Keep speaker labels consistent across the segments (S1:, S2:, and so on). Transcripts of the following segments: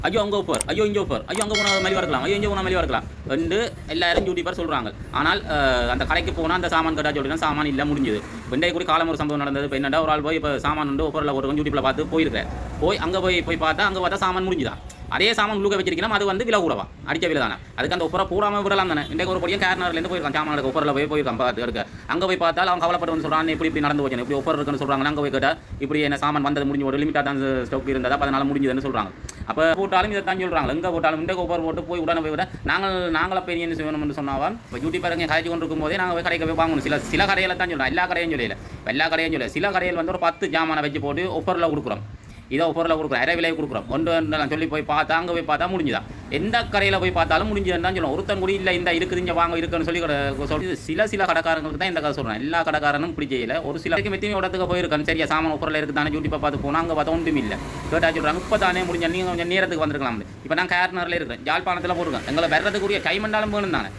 S1: ஐயோ அங்கே ஒப்பர், ஐயோ இங்கே ஒப்பர், ஐயோ அங்கே போனால் மலிவாக இருக்கலாம், ஐயோ இங்கே போனால் மலிவாக இருக்கலாம் என்று எல்லாரும் யூடியூபர் சொல்கிறாங்க. ஆனால் அந்த கடைக்கு போனால் அந்த சாமான் கேட்டால் சொல்லினா சாமான் இல்லை முடிஞ்சது. வெண்டையை கூட காலம் ஒரு சம்பவம் நடந்தது. இப்போ என்னடா ஒரு ஆள் போய் இப்போ சாமான் வந்து ஒப்பரில் ஒரு யூடியூப்பில் பார்த்து போயிருக்கிறேன். அங்கே போய் பார்த்தா சாமான் முடிஞ்சுதான். அதே சாமான் உள்ளுக்க வச்சிருக்கணும், அது வந்து விலை கூடவா அடிக்க விலை தானே. அதுக்கு அந்த ஒப்பரை போடாமல் விடலாம் தானே. இன்றைக்கு ஒரு பொடியும் கேரனர்லேருந்து போயிருக்கான் சாமான் ஒப்பரில் போயிருக்கான் பார்த்து எடுக்க. அங்கே போய் பார்த்தால் அவன் கவலைப்பட்டு சொல்கிறான், இப்படி நடந்து போச்சு, இப்படி ஒப்பர் இருக்குன்னு சொல்கிறாங்க. அங்கே போய் கேட்டால் இப்படி என்ன சாமான் வந்தது முடிஞ்சு ஒரு லிமிட்டாக தான் ஸ்டாக் இருந்ததா, அதனால் முடிஞ்சதுன்னு சொல்கிறாங்க. அப்போ போட்டாலும் இதை தான் சொல்கிறாங்க. எங்கே போட்டாலும் இன்றைக்கு ஒப்பர் போட்டு போய் உடனே போய் விட நாங்களே பெரிய என்ன செய்யணும்னு சொன்னாலும் இப்போ யூடியூபருங்க காய்ச்சி கொண்டு இருக்கும் போதே நாங்கள் போய் கடைக்கு போய் வாங்கணும். சில கடையில் தான் சொல்கிறோம், எல்லா கடையும் சொல்லல. எல்லா கடையும் சொல்லலை. சில கடையில் வந்து ஒரு 10 ஜாமானை வச்சு போட்டு ஒப்பரில் கொடுக்குறோம். இதை ஒப்பரில் கொடுக்குறோம், அரை விலையை கொடுக்குறோம். ஒன்று சொல்லி போய் பார்த்தா அங்கே போய் பார்த்தா முடிஞ்சுதான். எந்த கடையில் போய் பார்த்தாலும் முடிஞ்சதுன்னு தான் சொல்லுவோம். ஒருத்தன் கூட இல்லை இந்த இருக்குது இங்கே வாங்க இருக்குன்னு சொல்லி சில கடைக்காரங்களுக்கு தான் இந்த கதை சொல்கிறேன். எல்லா கடைக்காரனும் இப்படி செய்யலை. ஒரு சிலருக்கு மெத்தியும் இடத்துக்கு போயிருக்கேன். சரியா சாமான் ஒப்பரில் இருக்குது தானே யூடியூப்பை பார்த்து போனால் அங்கே பார்த்தா ஒன்றும் இல்லை. கேட்டால் சொல்கிறாங்க இப்போ தானே முடிஞ்ச நீங்கள் கொஞ்சம் நேரத்துக்கு வந்திருக்கலாம். இப்போ நான் கேரனரில் இருக்கிறேன், ஜாழ்ப்பாணத்தில் போட்டுருக்கேன். எங்களை வர்றதுக்குரிய டைமண்டாலும் வேணும் தானே.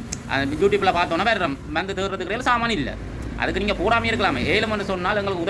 S1: யூடியூப்பில் பார்த்தோன்னா வேறு வந்து தேடுறதுக்கு சாமான் இல்லை. அதுக்கு நீங்கள் போடாமல் இருக்கலாமே. ஏழுமன்னு சொன்னால் எங்களுக்கு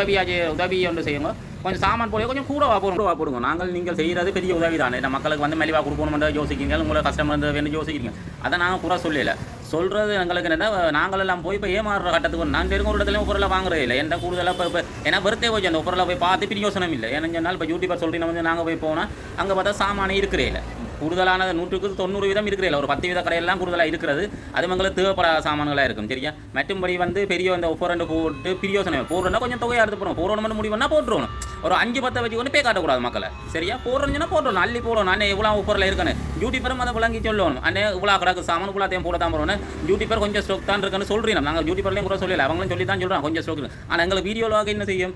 S1: உதவி ஒன்று செய்யுங்க. கொஞ்சம் சாமான் போய் கொஞ்சம் கூடவா போடுங்க. நீங்கள் செய்கிறது பெரிய உதவி தானே. நம்ம மக்களுக்கு வந்து மலிவாக கொடுக்கணும்னு யோசிக்கிறீங்க, உங்களை கஸ்டமர் வந்து வேணும் யோசிக்கிறீங்க. அதை நாங்கள் கூட சொல்லலை. சொல்கிறது எங்களுக்கு என்ன, நாங்களெல்லாம் போய் இப்போ ஏமாறுற கட்டத்துக்கு நான் தெரிஞ்ச ஒரு இடத்துலையும் ஒப்பரில் வாங்குறதே இல்லை. எந்த கூடுதலாக இப்போ ஏன்னா பர்த்டே போச்சு அந்த ஒப்பரில் போய் பார்த்து பிரியோசனம் இல்லை. ஏன்னா சொன்னால் இப்போ யூடியூபர் சொல்கிறீங்க வந்து நாங்கள் போய் போனால் அங்கே பார்த்தா சாமானே இருக்கிறே இல்லை. கூடுதலானது 100% இருக்கிறதில்ல. ஒரு 10% கடையெல்லாம் கூடுதலாக இருக்கிறது. அது எங்களுக்கு தேவைப்படாத சாமான்களாக இருக்கும். சரியா மற்றும்படி வந்து பெரிய இந்த ஒப்பரண்டு போட்டு பிரியோசனம் போடுறோன்னா கொஞ்சம் தொகையாக எடுத்து போகணும். போடணும்னு முடிவுன்னா போட்டுருவோம். ஒரு 5-10 வச்சு கொண்டு பே காட்டக்கூடாது மக்களை. சரியா போடுறோம்னா போட்டுருணும், அள்ளி போடணும். அண்ணே இவ்வளோ ஒப்பரில் இருக்குன்னு யூடியூபரும் அதை விளங்கி சொல்லணும். அண்ணே இவ்வளோ கிடக்கு சாமான் இவ்வளோத்தையும் போட தான் போகிறோன்னு யூடியூபர் கொஞ்சம் ஸ்டோக் தான் இருக்குன்னு சொல்கிறீங்க. நாங்கள் யூடியூபர்லேயும் கூட சொல்லலை, அவங்களும் சொல்லி தான் சொல்கிறோம் கொஞ்சம் ஸ்டோக். ஆனால் எங்களுக்கு வீடியோவாக என்ன செய்யும்,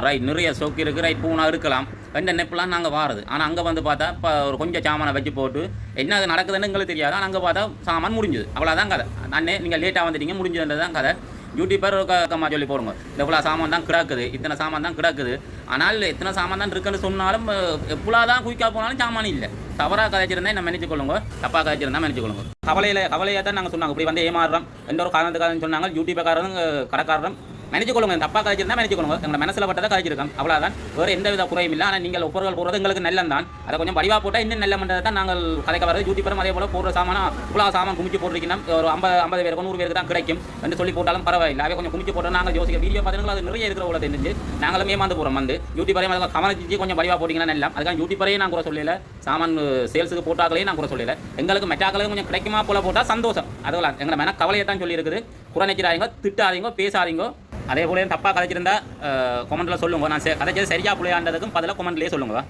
S1: ரைட் நிறைய ஸ்டோக் இருக்குது, ரைட் பூனா இருக்கலாம் ரெண்டு நெப்பெலாம் நாங்கள் வாருது. ஆனால் அங்கே வந்து பார்த்தா இப்போ ஒரு கொஞ்சம் சாமானை வச்சு போட்டு என்ன அது நடக்குதுன்னு எங்களுக்கு தெரியாது. ஆனால் அங்கே பார்த்தா சாமான் முடிஞ்சுது. அவ்வளோதான் கதை. அண்ணே நீங்கள் லேட்டாக வந்துட்டீங்க முடிஞ்சதுன்றது தான் கதை. யூடியூபர் கம்மா சொல்லி போடுங்க, இவ்வளோ சாமான் தான் கிடக்குது, இத்தனை சாமான் தான் கிடக்குது. ஆனால் எத்தனை சாமான் தான் இருக்குன்னு சொன்னாலும் எவ்வளோ தான் குயிக்காக போனாலும் சாமான் இல்லை. தவறாக கதைச்சிருந்தா என்ன மன்னிச்சு கொள்ளுங்க, தப்பாக கதைச்சிருந்தா மன்னிச்சு கொள்ளுங்க. கவலையாக தான் நாங்கள் சொன்னாங்க இப்படி வந்து ஏமாறுறோம் எந்த ஒரு காரணத்துக்காக சொன்னாங்க. யூடியூபர்காரரும் கடைக்காரரும் மன்னிச்சு கொள்ளுங்க, தப்பாக கதைச்சிருந்தா மன்னிச்சு கொள்ளுங்க. எங்களை மனசில் பட்டதை கதைச்சிருக்கோம், அவ்வளோதான். வேறு எந்த வித குறையும் இல்லை. ஆனால் நீங்கள் ஒப்பர்கள் போடுறது எங்களுக்கு நல்லம் தான். அதை கொஞ்சம் வடிவாக போட்டால் இன்னும் நல்ல பண்ணுறது தான் நாங்கள் கதைக்க வர்றது. யூடியூபரும் அதே போல் போடுற சாமானா இவ்வளோ சாமான் குமிச்சு போட்டிருக்கீங்கன்னா ஒரு 50 பேருக்கு 100 பேருக்கு தான் கிடைக்கும் என்று சொல்லி போட்டாலும் பரவாயில்லை. அவை கொஞ்சம் குமிச்சு போட்டால் நாங்கள் யோசிக்க வீடியோ பார்த்தீங்கன்னா அது நிறைய இருக்கிற உள்ள தெரிஞ்சு நாங்களும் ஏமாந்து போகிறோம். வந்து யூடியூபரையும் அதை கவனிச்சு கொஞ்சம் வடிவாக போட்டிங்கன்னா நல்லா. அதுக்காக யூடியூபரையும் நான் கூட சொல்லலை, சாமான் சேல்ஸுக்கு போட்டாக்களையும் நான் கூட சொல்லலை. எங்களுக்கு மெட்டாக்களையும் கொஞ்சம் கிடைக்குமா போல போட்டால் சந்தோஷம். அதெல்லாம் எங்களை மன கவலையை தான் சொல்லியிருக்குது. குறைநிக்கிறாங்க, திட்டாதீங்க, பேசாதீங்க. அதே போல தப்பாக கதைச்சிருந்தா கமெண்ட்டில் சொல்லுங்க. நான் கதைச்சது சரியா பிள்ளையாண்டதுக்கும் பதிலாக கமெண்ட்லேயே சொல்லுங்க.